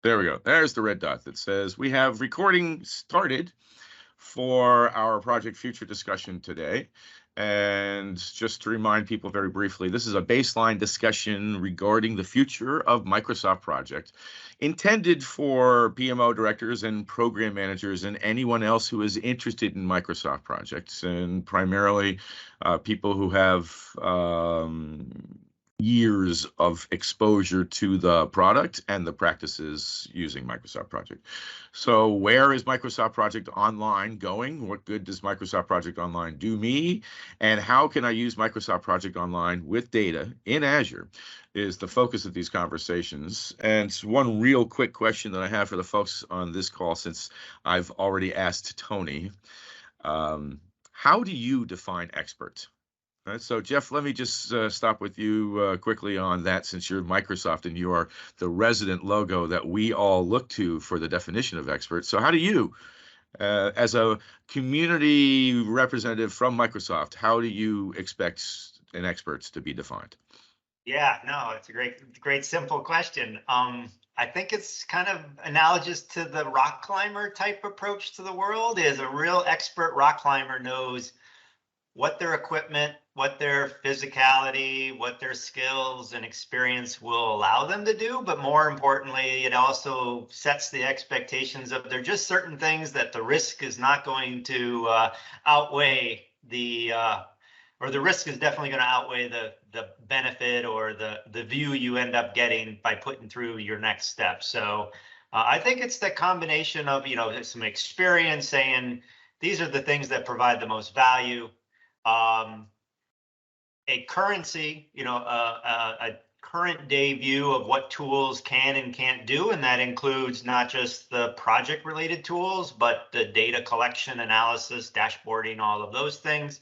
There we go. There's the red dot that says we have recording started for our Project Future discussion today. And just to remind people very briefly, this is a baseline discussion regarding the future of Microsoft Project, intended for PMO directors and program managers and anyone else who is interested in Microsoft projects, and primarily people who have years of exposure to the product and the practices using Microsoft Project. So where is Microsoft Project Online going? What good does Microsoft Project Online do me? And how can I use Microsoft Project Online with data in Azure is the focus of these conversations. And one real quick question that I have for the folks on this call, since I've already asked Tony, how do you define expert? All right, so Jeff, let me just stop with you quickly on that, since you're Microsoft and you are the resident logo that we all look to for the definition of expert. So how do you, as a community representative from Microsoft, how do you expect an expert to be defined? Yeah, no, it's a great simple question. I think it's kind of analogous to the rock climber type approach to the world. Is a real expert rock climber knows what their equipment, what their physicality, what their skills and experience will allow them to do. But more importantly, it also sets the expectations of there are just certain things that the risk is not going to outweigh or the risk is definitely going to outweigh the benefit or the view you end up getting by putting through your next step. So I think it's the combination of, some experience saying these are the things that provide the most value. A currency, a current day view of what tools can and can't do. And that includes not just the project related tools, but the data collection, analysis, dashboarding, all of those things.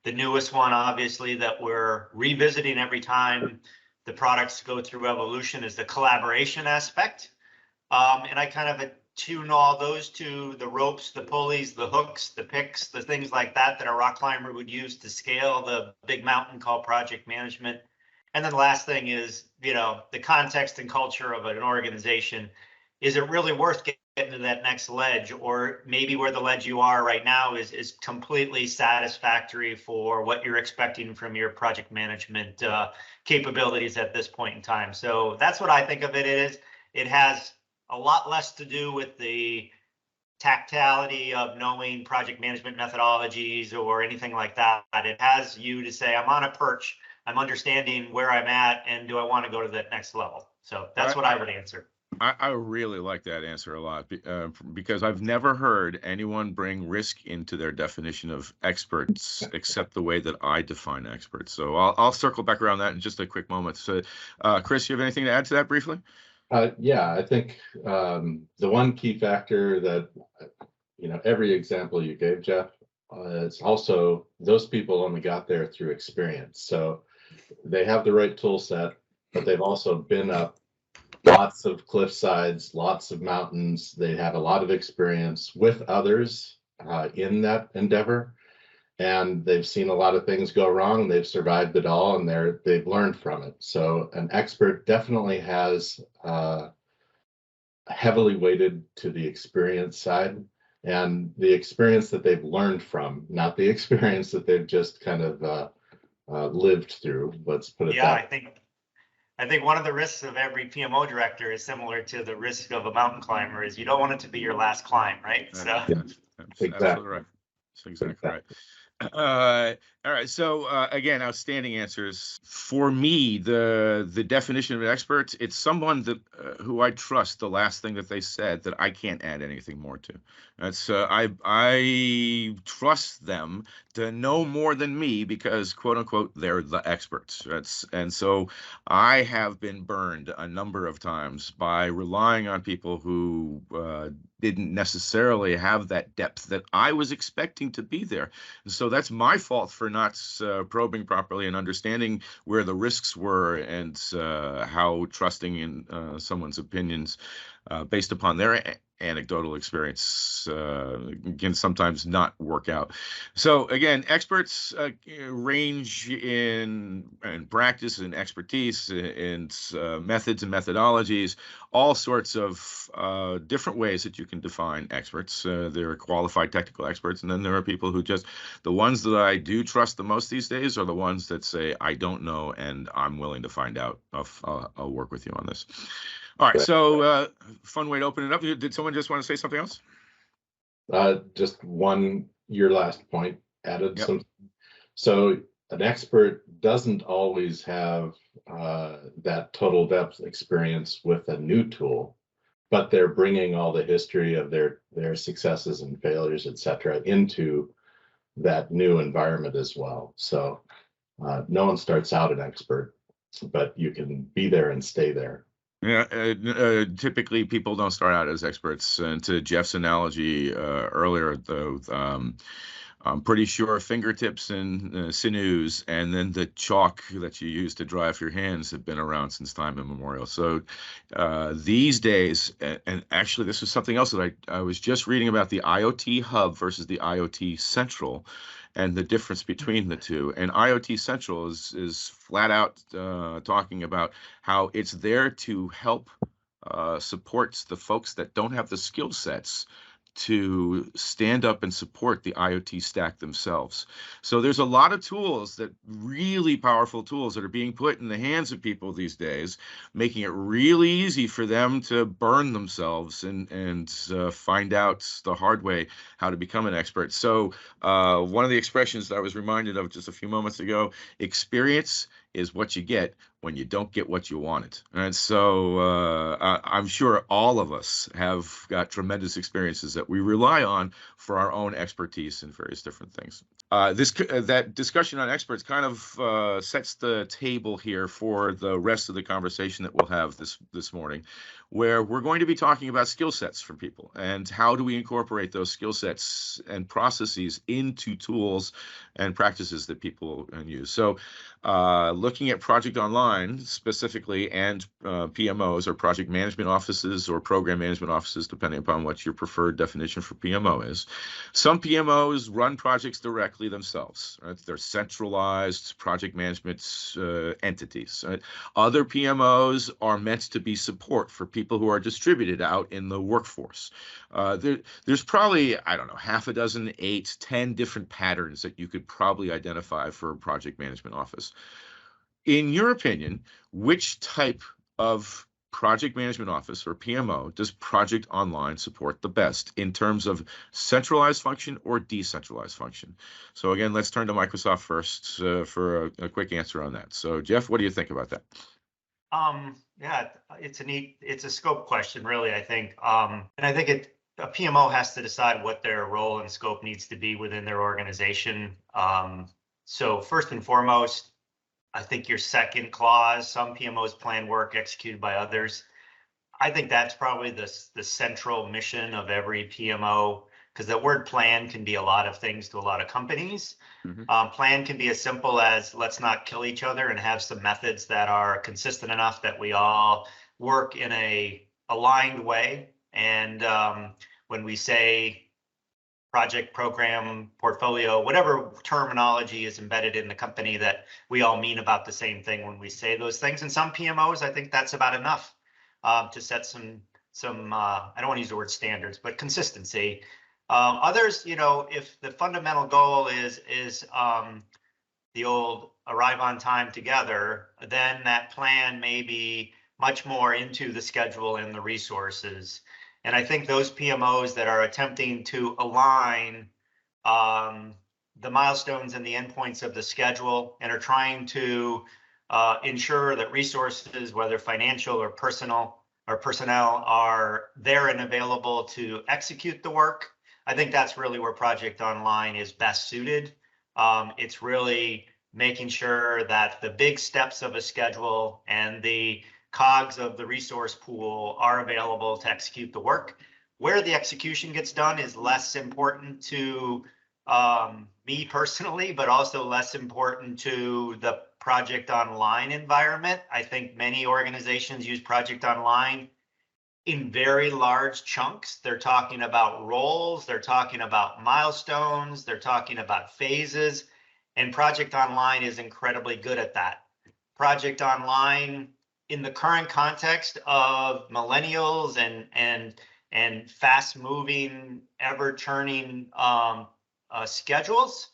The newest one, obviously, that we're revisiting every time the products go through evolution is the collaboration aspect. And I kind of tune all those to the ropes, the pulleys, the hooks, the picks, the things like that a rock climber would use to scale the big mountain called project management. And then the last thing is, the context and culture of an organization. Is it really worth getting to that next ledge, or maybe where the ledge you are right now is completely satisfactory for what you're expecting from your project management capabilities at this point in time? So that's what I think of it as. It has a lot less to do with the tactility of knowing project management methodologies or anything like that. It has you to say, I'm on a perch, I'm understanding where I'm at, and do I want to go to that next level? So that's what I would answer. I really like that answer a lot, because I've never heard anyone bring risk into their definition of experts except the way that I define experts. So I'll circle back around that in just a quick moment. So Chris, you have anything to add to that briefly? Yeah, I think the one key factor that, every example you gave, Jeff, is also those people only got there through experience. So they have the right tool set, but they've also been up lots of cliff sides, lots of mountains. They have a lot of experience with others in that endeavor. And they've seen a lot of things go wrong. They've survived it all, and they've learned from it. So an expert definitely has heavily weighted to the experience side, and the experience that they've learned from, not the experience that they've just kind of lived through. Let's put it that way. I think one of the risks of every PMO director is similar to the risk of a mountain climber, is you don't want it to be your last climb, right? So that's absolutely right. That's exactly right. All right. So again, outstanding answers. For me, the definition of an expert, it's someone that who I trust the last thing that they said that I can't add anything more to. That's I trust them to know more than me because, quote unquote, they're the experts. And so I have been burned a number of times by relying on people who didn't necessarily have that depth that I was expecting to be there. So that's my fault for not probing properly and understanding where the risks were and how trusting in someone's opinions based upon their anecdotal experience can sometimes not work out. So again, experts range in practice and expertise and methods and methodologies, all sorts of different ways that you can define experts. There are qualified technical experts, and then there are people who just, the ones that I do trust the most these days are the ones that say, I don't know, and I'm willing to find out. I'll work with you on this. All right, so fun way to open it up. Did someone just want to say something else? Just your last point added. Yep. Some. So an expert doesn't always have that total depth experience with a new tool, but they're bringing all the history of their successes and failures, et cetera, into that new environment as well. So no one starts out an expert, but you can be there and stay there. Yeah, typically people don't start out as experts. And to Jeff's analogy earlier, though, I'm pretty sure fingertips and sinews, and then the chalk that you use to drive your hands have been around since time immemorial. So these days, and actually this was something else that I was just reading about, the IoT Hub versus the IoT Central, and the difference between the two. And IoT Central is flat out talking about how it's there to help support the folks that don't have the skill sets to stand up and support the IoT stack themselves. So there's a lot of tools, that really powerful tools, that are being put in the hands of people these days, making it really easy for them to burn themselves and find out the hard way how to become an expert. So one of the expressions that I was reminded of just a few moments ago, experience is what you get when you don't get what you wanted. And so I'm sure all of us have got tremendous experiences that we rely on for our own expertise in various different things. That discussion on experts kind of sets the table here for the rest of the conversation that we'll have this morning, where we're going to be talking about skill sets for people and how do we incorporate those skill sets and processes into tools and practices that people can use. So looking at Project Online specifically, and PMOs, or project management offices or program management offices, depending upon what your preferred definition for PMO is. Some PMOs run projects directly themselves, right? They're centralized project management entities. Right? Other PMOs are meant to be support for people who are distributed out in the workforce. There's probably, I don't know, half a dozen, 8, 10 different patterns that you could probably identify for a project management office. In your opinion, which type of project management office, or PMO, does Project Online support the best in terms of centralized function or decentralized function? So again, let's turn to Microsoft first for a quick answer on that. So Jeff, what do you think about that? Yeah, it's a scope question, really, I think. And I think a PMO has to decide what their role and scope needs to be within their organization. So first and foremost, I think your second clause, some PMOs plan work executed by others. I think that's probably the central mission of every PMO, because the word plan can be a lot of things to a lot of companies. Mm-hmm. Plan can be as simple as let's not kill each other and have some methods that are consistent enough that we all work in a aligned way. And when we say project, program, portfolio, whatever terminology is embedded in the company, that we all mean about the same thing when we say those things. And some PMOs, I think that's about enough to set some I don't want to use the word standards, but consistency. Others, if the fundamental goal is the old arrive on time together, then that plan may be much more into the schedule and the resources. And I think those PMOs that are attempting to align the milestones and the endpoints of the schedule and are trying to ensure that resources, whether financial or personnel, are there and available to execute the work, I think that's really where Project Online is best suited. It's really making sure that the big steps of a schedule and the cogs of the resource pool are available to execute the work. Where the execution gets done is less important to me personally, but also less important to the Project Online environment. I think many organizations use Project Online in very large chunks. They're talking about roles, they're talking about milestones, they're talking about phases, and Project Online is incredibly good at that. Project Online, in the current context of millennials and fast-moving, ever-turning schedules,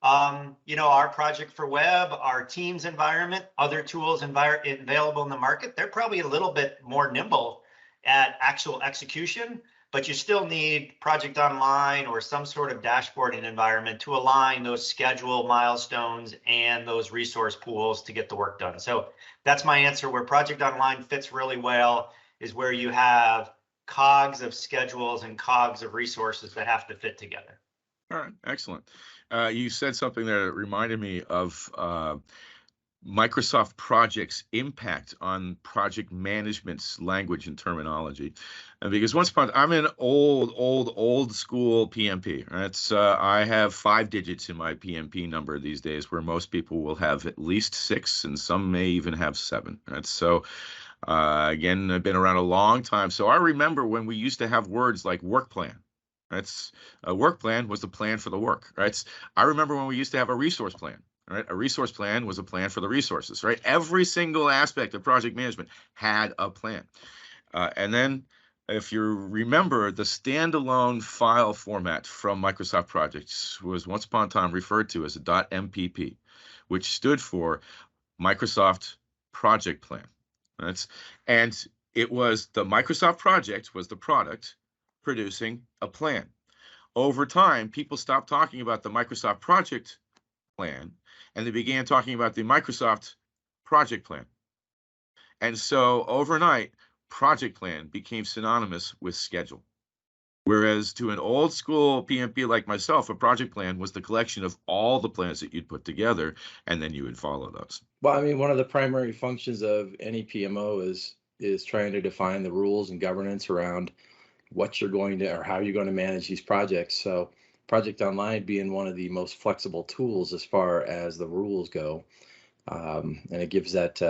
our project for web, our Teams environment, other tools available in the market, they're probably a little bit more nimble at actual execution, but you still need Project Online or some sort of dashboarding environment to align those schedule milestones and those resource pools to get the work done. So that's my answer. Where Project Online fits really well is where you have cogs of schedules and cogs of resources that have to fit together. All right, excellent. You said something that reminded me of Microsoft Project's impact on project management's language and terminology. And because once upon, I'm an old school PMP. That's I have 5 digits in my PMP number these days, where most people will have at least 6, and some may even have 7. Right? So again, I've been around a long time. So I remember when we used to have words like work plan. That's a work plan was the plan for the work, right? I remember when we used to have a resource plan. Right? A resource plan was a plan for the resources, right? Every single aspect of project management had a plan. And then if you remember, the standalone file format from Microsoft Projects was once upon a time referred to as a .mpp, which stood for Microsoft Project Plan. And it was the Microsoft Project was the product producing a plan. Over time, people stopped talking about the Microsoft Project Plan, and they began talking about the Microsoft Project Plan. And so overnight, Project Plan became synonymous with schedule. Whereas to an old school PMP like myself, a project plan was the collection of all the plans that you'd put together, and then you would follow those. Well, I mean, one of the primary functions of any PMO is trying to define the rules and governance around what you're going to or how you're going to manage these projects. So Project Online being one of the most flexible tools as far as the rules go. And it gives that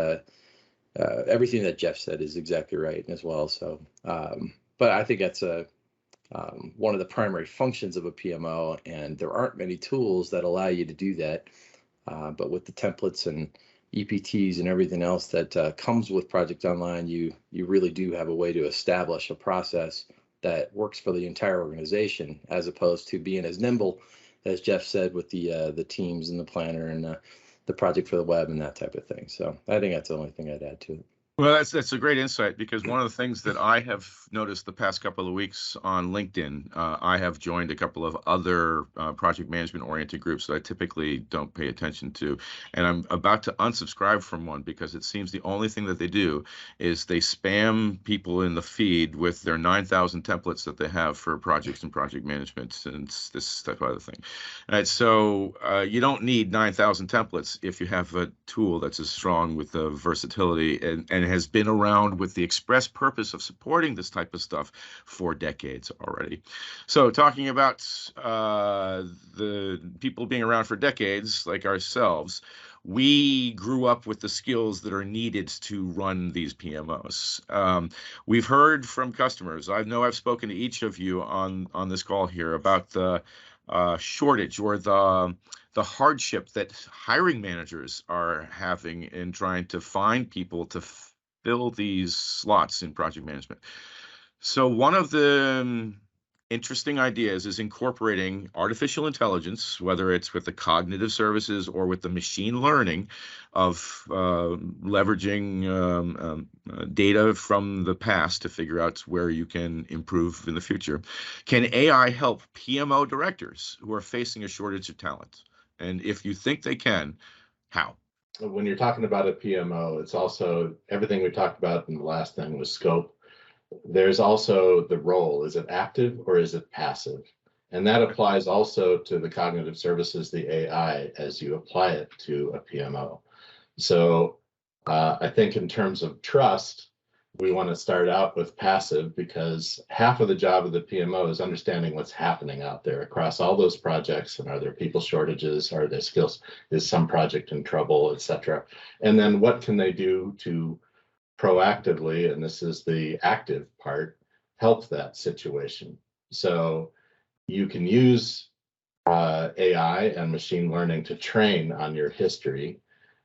everything that Jeff said is exactly right as well. So, but I think that's one of the primary functions of a PMO, and there aren't many tools that allow you to do that. But with the templates and EPTs and everything else that comes with Project Online, you really do have a way to establish a process that works for the entire organization, as opposed to being as nimble as Jeff said with the teams and the planner and the project for the web and that type of thing. So I think that's the only thing I'd add to it. Well, that's a great insight, because one of the things that I have noticed the past couple of weeks on LinkedIn, I have joined a couple of other project management oriented groups that I typically don't pay attention to. And I'm about to unsubscribe from one, because it seems the only thing that they do is they spam people in the feed with their 9,000 templates that they have for projects and project management and this type of other thing. Right, so you don't need 9,000 templates if you have a tool that's as strong with the versatility and has been around with the express purpose of supporting this type of stuff for decades already. So talking about the people being around for decades like ourselves, we grew up with the skills that are needed to run these PMOs. We've heard from customers. I know I've spoken to each of you on this call here about the shortage or the hardship that hiring managers are having in trying to find people to fill these slots in project management. So one of the interesting ideas is incorporating artificial intelligence, whether it's with the cognitive services or with the machine learning of leveraging data from the past to figure out where you can improve in the future. Can AI help PMO directors who are facing a shortage of talent? And if you think they can, how? When you're talking about a PMO, it's also everything we talked about in the last thing was scope. There's also the role. Is it active or is it passive? And that applies also to the cognitive services, the AI, as you apply it to a PMO. So I think in terms of trust, we want to start out with passive, because half of the job of the PMO is understanding what's happening out there across all those projects. And are there people shortages? Are there skills? Is some project in trouble, et cetera? And then what can they do to proactively, and this is the active part, help that situation. So you can use AI and machine learning to train on your history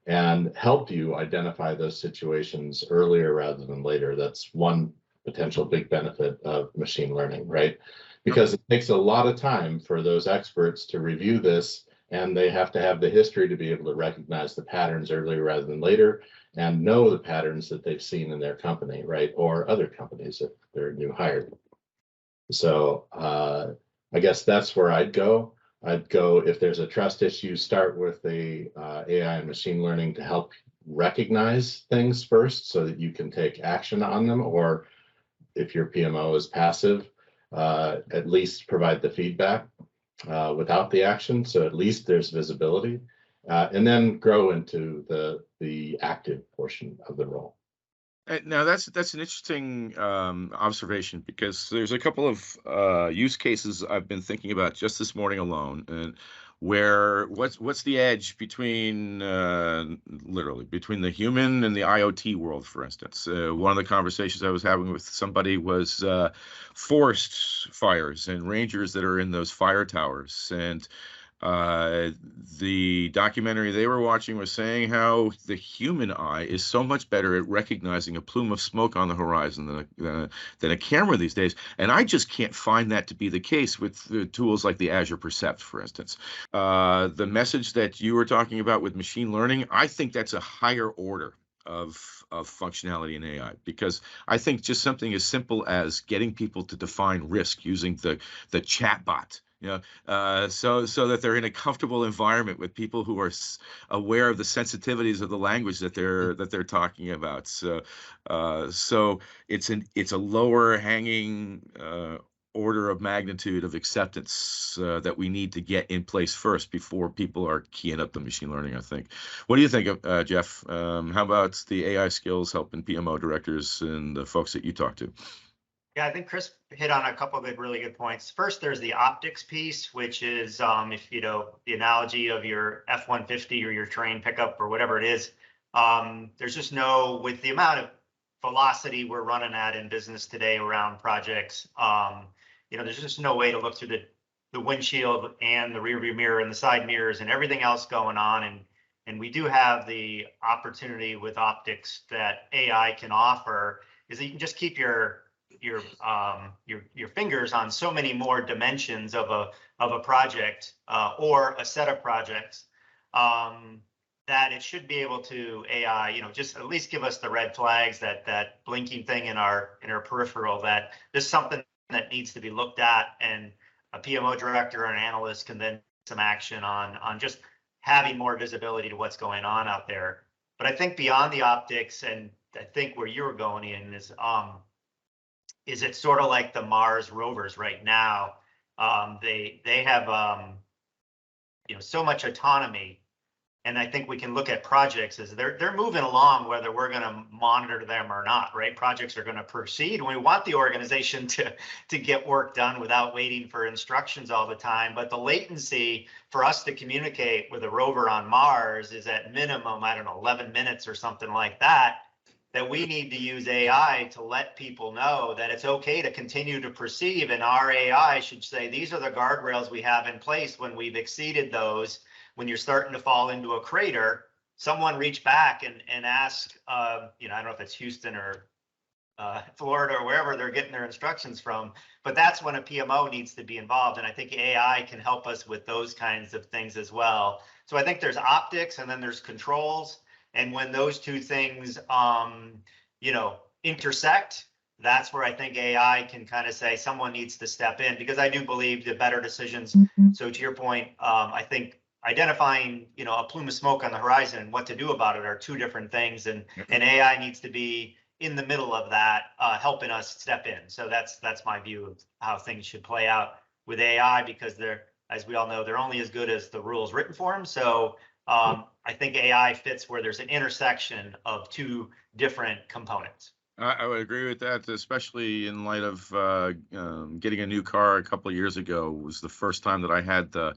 and help you identify those situations earlier rather than later. That's one potential big benefit of machine learning, right? Because it takes a lot of time for those experts to review this, and they have to have the history to be able to recognize the patterns earlier rather than later and know the patterns that they've seen in their company, right? Or other companies if they're new hired. So I guess that's where I'd go. I'd go, if there's a trust issue, start with the AI and machine learning to help recognize things first so that you can take action on them. Or if your PMO is passive, at least provide the feedback without the action. So at least there's visibility, and then grow into the active portion of the role. Now that's an interesting observation, because there's a couple of use cases I've been thinking about just this morning alone, and where what's the edge between literally between the human and the IoT world, for instance. One of the conversations I was having with somebody was forest fires and rangers that are in those fire towers, and the documentary they were watching was saying how the human eye is so much better at recognizing a plume of smoke on the horizon than a camera these days. And I just can't find that to be the case with the tools like the Azure Percept, for instance. The message that you were talking about with machine learning, I think that's a higher order of functionality in AI, because I think just something as simple as getting people to define risk using the chatbot, so that they're in a comfortable environment with people who are aware of the sensitivities of the language that they're talking about. So it's a lower hanging order of magnitude of acceptance that we need to get in place first before people are keying up the machine learning, I think. What do you think, Jeff? How about the AI skills helping PMO directors and the folks that you talk to? Yeah, I think Chris hit on a couple of really good points. First, there's the optics piece, which is if the analogy of your F-150 or your train pickup or whatever it is, there's just with the amount of velocity we're running at in business today around projects, there's just no way to look through the windshield and the rearview mirror and the side mirrors and everything else going on. And we do have the opportunity with optics that AI can offer, is that you can just keep your fingers on so many more dimensions of a project or a set of projects, that it should be able to AI, just at least give us the red flags, that blinking thing in our peripheral, that there's something that needs to be looked at, and a PMO director or an analyst can then take some action on just having more visibility to what's going on out there. But I think beyond the optics, and I think where you were going in is it sort of like the Mars rovers right now. They have so much autonomy, and I think we can look at projects as they're moving along, whether we're going to monitor them or not, right? Projects are going to proceed, and we want the organization to get work done without waiting for instructions all the time. But the latency for us to communicate with a rover on Mars is at minimum, 11 minutes or something like that we need to use AI to let people know that it's okay to continue to perceive, and our AI should say, these are the guardrails we have in place. When we've exceeded those, when you're starting to fall into a crater, someone reach back and ask, I don't know if it's Houston or Florida or wherever they're getting their instructions from, but that's when a PMO needs to be involved. And I think AI can help us with those kinds of things as well. So I think there's optics and then there's controls. And when those two things, intersect, that's where I think AI can kind of say someone needs to step in, because I do believe the better decisions. So to your point, I think identifying, a plume of smoke on the horizon and what to do about it are two different things. And AI needs to be in the middle of that, helping us step in. So that's my view of how things should play out with AI, because as we all know, they're only as good as the rules written for them. So I think AI fits where there's an intersection of two different components. I would agree with that, especially in light of getting a new car a couple of years ago. It was the first time that I had the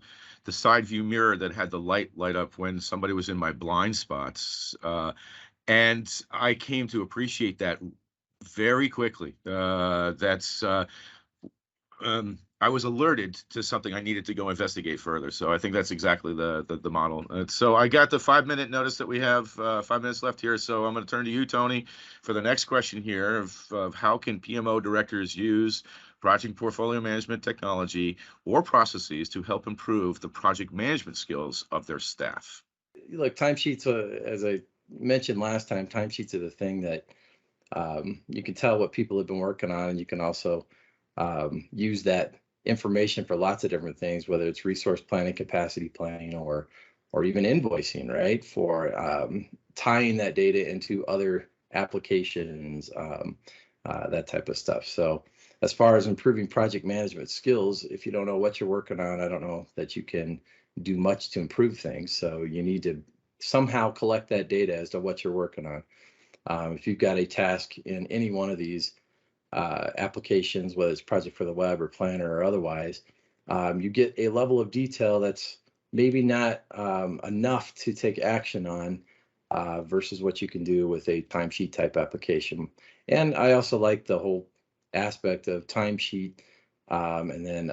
side view mirror that had the light up when somebody was in my blind spots. And I came to appreciate that very quickly. I was alerted to something I needed to go investigate further. So I think that's exactly the model. So I got the 5-minute notice that we have 5 minutes left here. So I'm going to turn to you, Tony, for the next question here of how can PMO directors use project portfolio management technology or processes to help improve the project management skills of their staff? Look, timesheets, as I mentioned last time, timesheets are the thing that you can tell what people have been working on, and you can also use that information for lots of different things, whether it's resource planning, capacity planning, or even invoicing, right? For tying that data into other applications, that type of stuff. So as far as improving project management skills, if you don't know what you're working on, I don't know that you can do much to improve things. So you need to somehow collect that data as to what you're working on. If you've got a task in any one of these applications, whether it's Project for the Web or Planner or otherwise, you get a level of detail that's maybe not enough to take action on versus what you can do with a timesheet type application. And I also like the whole aspect of timesheet and then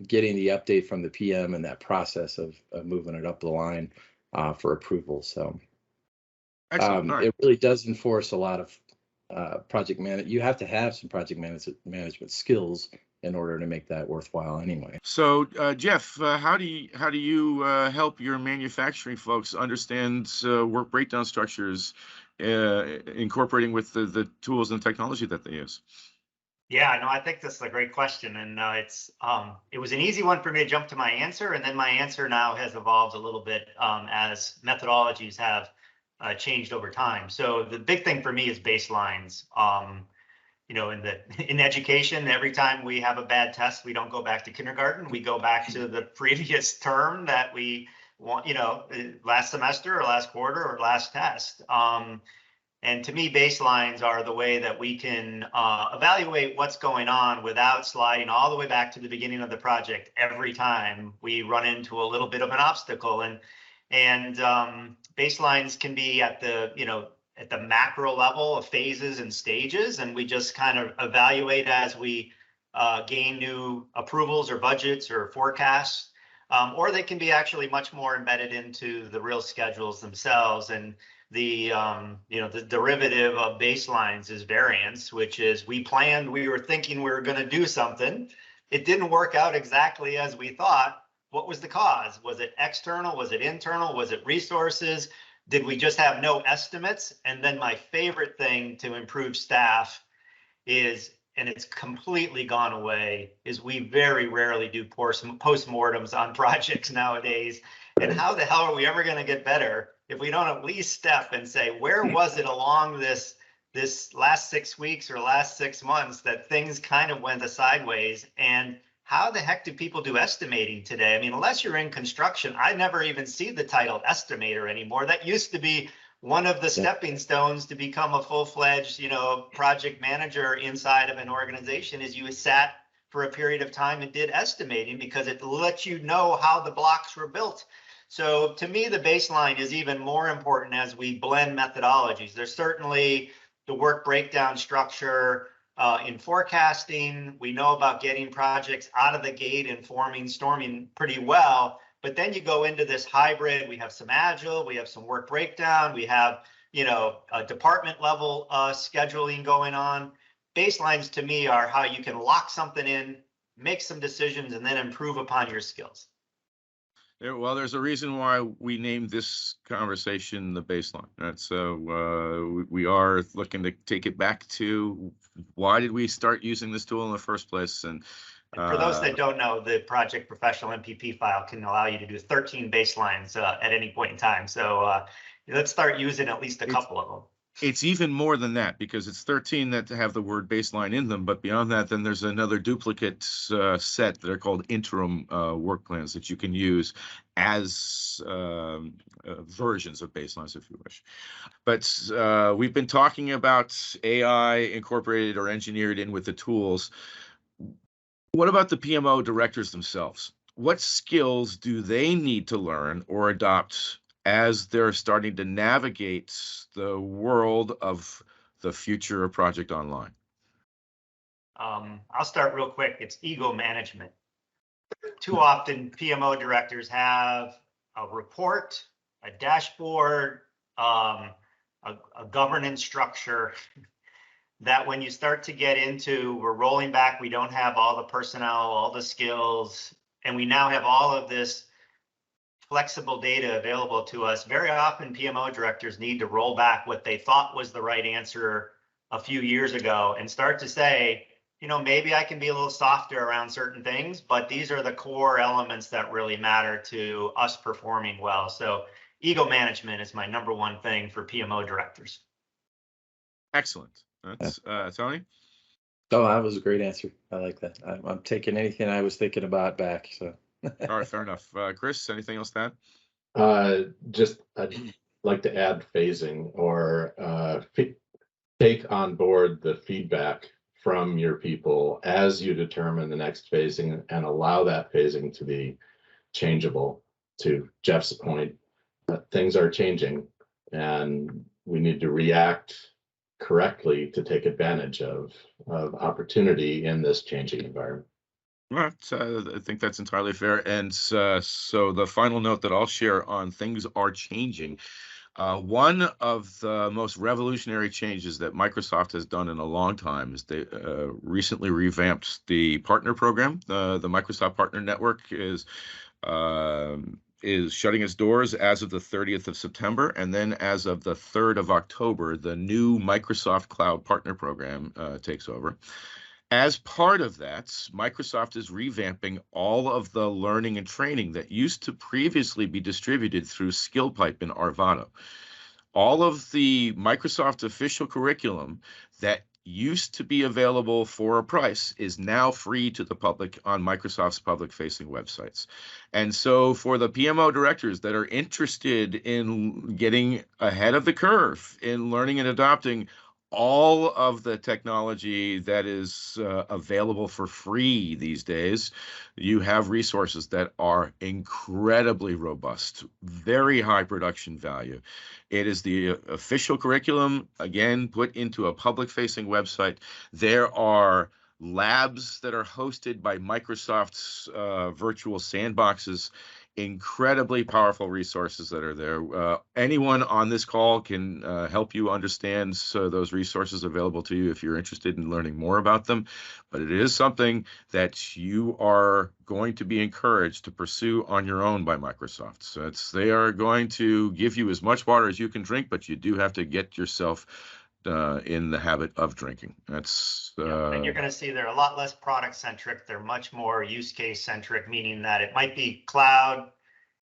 getting the update from the PM and that process of moving it up the line for approval. So it really does enforce a lot of project management. You have to have some project management skills in order to make that worthwhile anyway. So Jeff, how do you help your manufacturing folks understand work breakdown structures, incorporating with the tools and technology that they use? Yeah, no, I think this is a great question, and it was an easy one for me to jump to my answer, and then my answer now has evolved a little bit as methodologies have changed over time. So the big thing for me is baselines. In education, every time we have a bad test, we don't go back to kindergarten. We go back to the previous term that we want, last semester or last quarter or last test. And to me, baselines are the way that we can evaluate what's going on without sliding all the way back to the beginning of the project every time we run into a little bit of an obstacle. And baselines can be at the macro level of phases and stages, and we just kind of evaluate as we gain new approvals or budgets or forecasts, or they can be actually much more embedded into the real schedules themselves. And the derivative of baselines is variance, which is we were thinking we were going to do something. It didn't work out exactly as we thought. What was the cause? Was it external? Was it internal? Was it resources? Did we just have no estimates? And then my favorite thing to improve staff is, and it's completely gone away, is we very rarely do postmortems on projects nowadays. And how the hell are we ever going to get better if we don't at least step and say, where was it along this last 6 weeks or last 6 months that things kind of went sideways? And how the heck do people do estimating today? I mean, unless you're in construction, I never even see the title estimator anymore. That used to be one of the stepping stones to become a full-fledged, project manager inside of an organization, is you sat for a period of time and did estimating because it lets you know how the blocks were built. So to me, the baseline is even more important as we blend methodologies. There's certainly the work breakdown structure in forecasting. We know about getting projects out of the gate and storming pretty well. But then you go into this hybrid. We have some agile, we have some work breakdown, we have a department level scheduling going on. Baselines to me are how you can lock something in, make some decisions, and then improve upon your skills. Yeah, well, there's a reason why we named this conversation the baseline. That's we are looking to take it back to why did we start using this tool in the first place? And for those that don't know, the project professional MPP file can allow you to do 13 baselines at any point in time. So let's start using at least a couple of them. It's even more than that, because it's 13 that have the word baseline in them. But beyond that, then there's another duplicate set that are called interim work plans that you can use as versions of baselines, if you wish. But we've been talking about AI incorporated or engineered in with the tools. What about the PMO directors themselves? What skills do they need to learn or adopt as they're starting to navigate the world of the future of Project Online? I'll start real quick. It's ego management. Too often PMO directors have a report, a dashboard, a governance structure that when you start to get into, we're rolling back, we don't have all the personnel, all the skills, and we now have all of this flexible data available to us. Very often PMO directors need to roll back what they thought was the right answer a few years ago and start to say, you know, maybe I can be a little softer around certain things, but these are the core elements that really matter to us performing well. So ego management is my number one thing for PMO directors. Excellent. That's Tony. Oh, that was a great answer. I like that. I'm taking anything I was thinking about back. So. All right, fair enough. Chris, anything else to add? I'd like to add phasing or take on board the feedback from your people as you determine the next phasing and allow that phasing to be changeable. To Jeff's point, things are changing and we need to react correctly to take advantage of opportunity in this changing environment. All right, I think that's entirely fair. And so the final note that I'll share on things are changing. One of the most revolutionary changes that Microsoft has done in a long time is they recently revamped the partner program. The Microsoft Partner Network is shutting its doors as of the 30th of September, and then as of the 3rd of October, the new Microsoft Cloud Partner Program takes over. As part of that, Microsoft is revamping all of the learning and training that used to previously be distributed through SkillPipe and Arvado. All of the Microsoft official curriculum that used to be available for a price is now free to the public on Microsoft's public-facing websites. And so for the PMO directors that are interested in getting ahead of the curve in learning and adopting all of the technology that is available for free these days, you have resources that are incredibly robust, very high production value. It is the official curriculum, again, put into a public-facing website. There are labs that are hosted by Microsoft's virtual sandboxes, incredibly powerful resources that are there. Anyone on this call can help you understand those resources available to you if you're interested in learning more about them. But it is something that you are going to be encouraged to pursue on your own by Microsoft. So they are going to give you as much water as you can drink, but you do have to get yourself in the habit of drinking. That's and you're going to see they're a lot less product centric. They're much more use case centric, meaning that it might be cloud,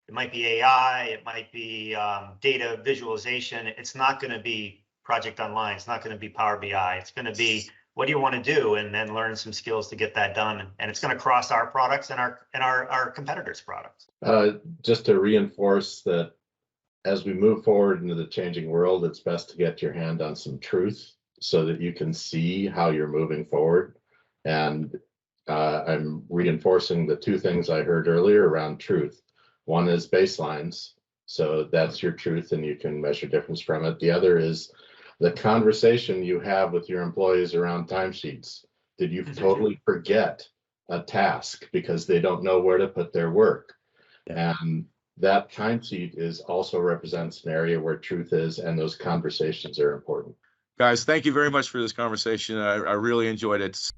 it might be AI, it might be data visualization. It's not going to be Project Online. It's not going to be Power BI. It's going to be, what do you want to do, and then learn some skills to get that done. And it's going to cross our products and our competitors' products. Just to reinforce that, as we move forward into the changing world, it's best to get your hand on some truth so that you can see how you're moving forward. And I'm reinforcing the two things I heard earlier around truth. One is baselines, so that's your truth and you can measure difference from it. The other is the conversation you have with your employees around timesheets. Did you totally forget a task because they don't know where to put their work? And that timesheet also represents an area where truth is, and those conversations are important. Guys, thank you very much for this conversation. I really enjoyed it.